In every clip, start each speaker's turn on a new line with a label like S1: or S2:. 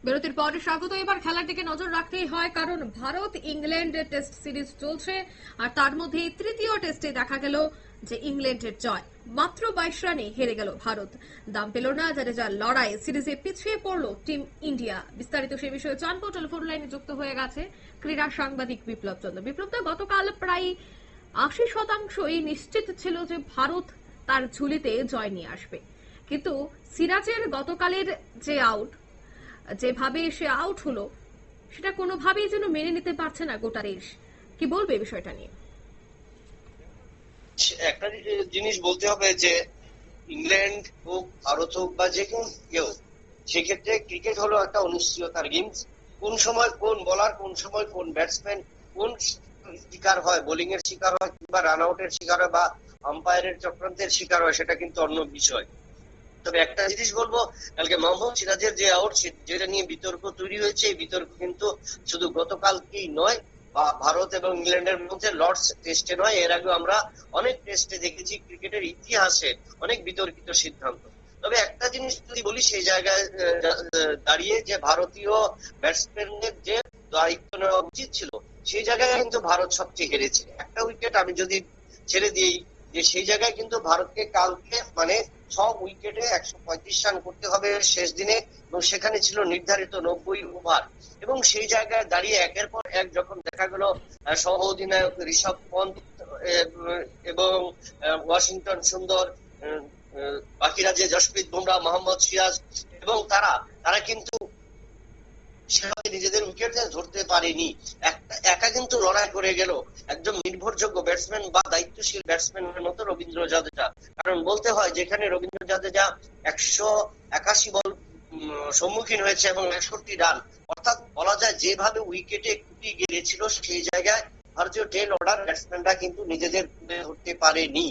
S1: বিরতির পরে স্বাগত। এবার খেলার দিকে নজর রাখতেই হয়, কারণ ভারত ইংল্যান্ডের টেস্ট সিরিজ চলছে, আর তার মধ্যে তৃতীয় টেস্টে দেখা গেল যে ইংল্যান্ডের জয়। মাত্র 22 রানে হেরে গেল ভারত। দাম পেল না জাডেজার লড়াই, সিরিজে পিছিয়ে পড়ল টিম ইন্ডিয়া। বিস্তারিত সে বিষয়ে জানবো। টেলিফোন লাইনে যুক্ত হয়ে গেছে ক্রীড়া সাংবাদিক বিপ্লব চন্দ্র। বিপ্লবদা, গতকাল প্রায় 80% নিশ্চিত ছিল যে ভারত তার ঝুলিতে জয় নিয়ে আসবে, কিন্তু সিরাজের গতকালের যে আউট, যেভাবে সে আউট হলো, সেটা কোনোভাবেই যেন মেনে নিতে পারছে না গোটা দেশ। কি বলবে বিষয়টা নিয়ে?
S2: একটা জিনিস বলতে হবে যে ইংল্যান্ড হোক, ভারত হোক বা যে কেউ, সেক্ষেত্রে ক্রিকেট হলো একটা অনিশ্চয়তার গেমস। কোন সময় কোন বলার, কোন সময় কোন ব্যাটসম্যান কোন শিকার হয়, বোলিং এর শিকার হয় কিংবা রান আউটের শিকার হয় বা আম্পায়ারের চক্রান্তের শিকার হয়, সেটা কিন্তু অন্য বিষয়। তবে একটা জিনিস বলবো, কালকে মোহাম্মদ সিরাজের যে আউট, যেটা নিয়ে বিতর্ক তৈরি হয়েছে, এই বিতর্ক কিন্তু শুধু গতকালকেই নয় বা ভারত এবং ইংল্যান্ডের মধ্যে লর্ডস টেস্টে নয়, এর আগে আমরা অনেক টেস্টে দেখেছি ক্রিকেটের ইতিহাসে অনেক বিতর্কিত সিদ্ধান্ত। তবে একটা জিনিস যদি বলি, সেই জায়গায় দাঁড়িয়ে যে ভারতীয় ব্যাটসম্যানদের যে দায়িত্ব নেওয়া উচিত ছিল, সেই জায়গায় কিন্তু ভারত সবচেয়ে হেরেছে। একটা উইকেট আমি যদি ছেড়ে দিই, যে সেই জায়গায় কিন্তু ভারতকে কালকে মানে সব উইকেটে 135 রান করতে হবে শেষ দিনে, এবং সেখানে ছিল নির্ধারিত 90 ওভার। এবং সেই জায়গায় দাঁড়িয়ে একের পর এক যখন দেখা গেল সহ অধিনায়ক ঋষভ পন্থ এবং ওয়াশিংটন সুন্দর, বাকিরা যে জসপ্রীত বুমরাহ, মোহাম্মদ সিরাজ, এবং তারা তারা কিন্তু সেভাবে নিজেদের উইকেট ধরতে পারেনি। একা কিন্তু লড়াই করে গেল একদম নির্ভরযোগ্য ব্যাটসম্যান বা দায়িত্বশীল ব্যাটসম্যানের মতো রবীন্দ্র জাদেজা। কারণ বলতে হয়, যেখানে রবীন্দ্র জাদেজা 181 বল সম্মুখীন হয়েছে এবং 61 রান, অর্থাৎ বলা যায় যেভাবে উইকেটে কুটি গিয়েছিল, সেই জায়গায় ভারতীয় টেল অর্ডার ব্যাটসম্যানরা কিন্তু নিজেদের ধরতে পারেনি।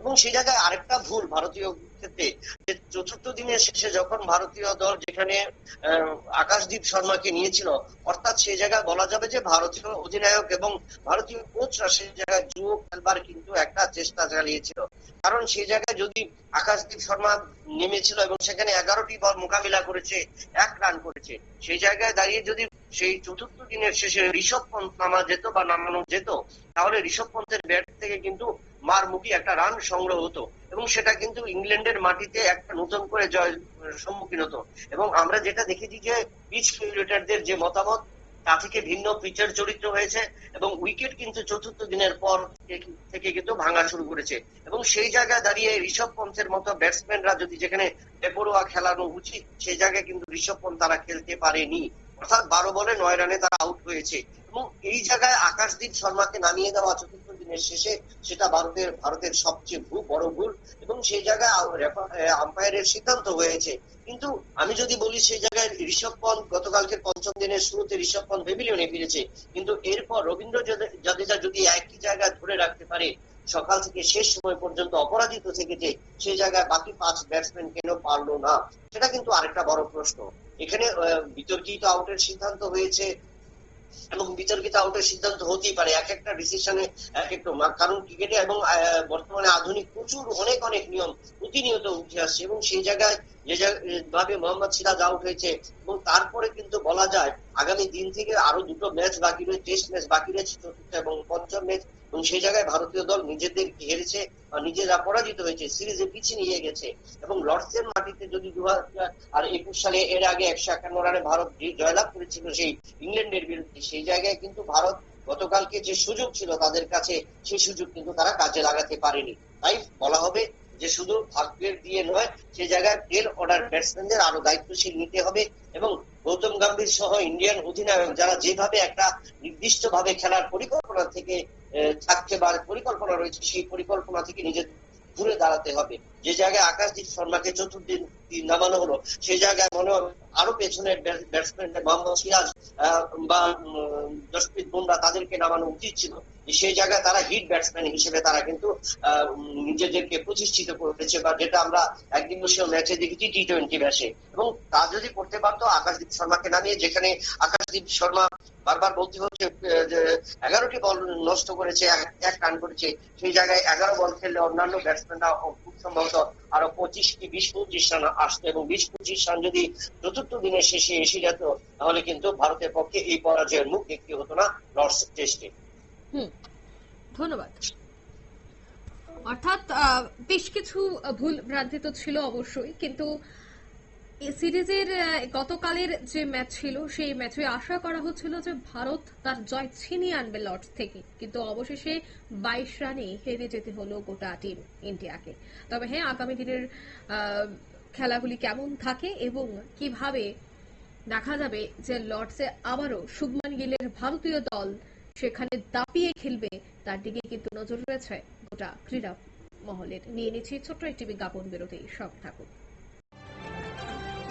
S2: এবং সেই জায়গায় আরেকটা ভুল ভারতীয় ক্ষেত্রে, যে চতুর্থ দিনের শেষে যখন ভারতীয় দল যেখানে আকাশদীপ শর্মাকে নিয়েছিল, অর্থাৎ সেই জায়গায় বলা যাবে যে ভারতীয় অধিনায়ক এবং ভারতীয় কোচরা সেই জায়গায় জুয়ো খেলবার কিন্তু একটা চেষ্টা চালিয়েছিল। কারণ সেই জায়গায় যদি আকাশদীপ শর্মা নেমেছিল এবং সেখানে 11টি বল মোকাবিলা করেছে, 1 রান করেছে, সেই জায়গায় দাঁড়িয়ে যদি সেই চতুর্থ দিনের শেষে ঋষভ পন্থ নামা যেত বা নামানো যেত, তাহলে ঋষভ পন্থের ব্যাট থেকে কিন্তু মারমুখী একটা রান সংগ্রহ হতো, এবং সেটা কিন্তু ইংল্যান্ডের মাটিতে একটা নতুন করে জয় সম্মুখীন হতো। এবং আমরা যেটা দেখেছি যে পিচ ক্রিকেটারদের যে মতামত, তা থেকে ভিন্ন পিচের চরিত্র হয়েছে, এবং উইকেট কিন্তু চতুর্থ দিনের পর থেকে কিন্তু ভাঙা শুরু করেছে। এবং সেই জায়গায় দাঁড়িয়ে ঋষভ পন্থের মতো ব্যাটসম্যানরা যদি যেখানে বেপরোয়া খেলানো উচিত, সেই জায়গায় কিন্তু ঋষভ পন্থ তারা খেলতে পারেনি, অর্থাৎ 12 বলে 9 রানে তারা আউট হয়েছে। এবং এই জায়গায় আকাশদীপ শর্মাকে নামিয়ে দেওয়া চতুর্থ দিনের শেষে, সেটা ভারতের সবচেয়ে বড় ভুল, এবং সেই জায়গায় আম্পায়ারের সিদ্ধান্ত হয়েছে। কিন্তু আমি যদি বলি, সেই জায়গায় ঋষভ পন্থ গতকালকে পঞ্চম দিনের শুরুতে ঋষভ পন্থ প্যাভিলিয়নে ফিরেছে, কিন্তু এরপর রবীন্দ্র জাদেজা যদি একই জায়গায় ধরে রাখতে পারে, সকাল থেকে শেষ সময় পর্যন্ত অপরাজিত থেকেছে, সেই জায়গায় বাকি 5 ব্যাটসম্যান কেন পারলো না, সেটা কিন্তু আরেকটা বড় প্রশ্ন। এখানে বিতর্কিত আউটের সিদ্ধান্ত হয়েছে, এবং বিতর্কিত আউটের সিদ্ধান্ত হতেই পারে, এক একটা ডিসিশনে এক একটা, কারণ ক্রিকেটে এবং বর্তমানে আধুনিক প্রচুর অনেক নিয়ম প্রতিনিয়ত উঠে আসছে। এবং সেই জায়গায় যেভাবে মোহাম্মদ সিরাজ আউট হয়েছে, এবং তারপরে কিন্তু বলা যায় আগামী দিন থেকে আরো 2টো ম্যাচ বাকি রয়েছে, টেস্ট ম্যাচ বাকি রয়েছে, চতুর্থ এবং পঞ্চম ম্যাচ, এবং সেই জায়গায় ভারতীয় দল নিজেদের হেরেছে, নিজেরা পরাজিত হয়েছে, সিরিজে পিছিয়ে নিয়ে গেছে। এবং লর্ডসের মাটিতে যদি 2021 সালে এর আগে 151 রানে ভারত জয়লাভ করেছিল সেই ইংল্যান্ডের বিরুদ্ধে, সেই জায়গায় কিন্তু ভারত গতকালকে যে সুযোগ ছিল তাদের কাছে, সেই সুযোগ কিন্তু তারা কাজে লাগাতে পারেনি। তাই বলা হবে যে শুধু ভাগ্যের দিয়ে নয়, সেই জায়গায় টেল অর্ডার ব্যাটসম্যানদের আরো দায়িত্বশীল নিতে হবে, এবং গৌতম গম্ভীর সহ ইন্ডিয়ান অধিনায়ক যারা যেভাবে একটা নির্দিষ্ট ভাবে খেলার পরিকল্পনা থেকে থাকছে বা পরিকল্পনা রয়েছে, সেই পরিকল্পনা থেকে নিজের ঘুরে দাঁড়াতে হবে। যে জায়গায় আকাশদীপ শর্মাকে চতুর্দিন নামানো হলো, সেই জায়গায় মনে হয় আরো পেছনের ব্যাটসম্যান মোহাম্মদ সিরাজ বা জসপ্রীত বুমরাহ, তাদেরকে নামানো উচিত ছিল। সেই জায়গায় তারা হিট ব্যাটসম্যান হিসেবে তারা কিন্তু নিজেদেরকে প্রতিষ্ঠিত করেছে, বা যেটা আমরা একদিবসীয় ম্যাচে দেখেছি T20 ম্যাচে। এবং তা যদি করতে পারতো, আকাশদীপ শর্মাকে নামিয়ে, যেখানে আকাশদীপ শর্মা বারবার বলতে হচ্ছে যে 11টি বল নষ্ট করেছে, এক রান করেছে। সেই জায়গায় 11 বল খেললে অন্যান্য ব্যাটসম্যানরা খুব সম্ভবত আরো 25 রান আসতো, এবং 20-25 রান যদি চতুর্থ দিনের শেষে এসে যেত, তাহলে কিন্তু ভারতের পক্ষে এই পরাজয়ের মুখ দেখতে হতো না লর্ডস টেস্টে।
S1: ধন্যবাদ। অর্থাৎ বেশ কিছু ভুল ভ্রান্তি তো ছিল অবশ্যই, কিন্তু এই সিরিজের গতকালের যে ম্যাচ ছিল সেই ম্যাচে আশা করা হচ্ছিল যে ভারত তার জয় ছিনিয়ে আনবে লর্ডস থেকে, কিন্তু অবশেষে 22 রানে হেরে যেতে হলো গোটা টিম ইন্ডিয়াকে। তবে হ্যাঁ, আগামী দিনের খেলাগুলি কেমন থাকে এবং কিভাবে দেখা যাবে যে লর্ডসে আবারও শুভমান গিলের ভারতীয় দল সেখানে দাপিয়ে খেলবে, তার দিকে কিন্তু নজর রয়েছে গোটা ক্রীড়া মহলের। নিয়ে নিচ্ছি ছোট্ট একটি বিজ্ঞাপন বিরতি, সব থাকুন।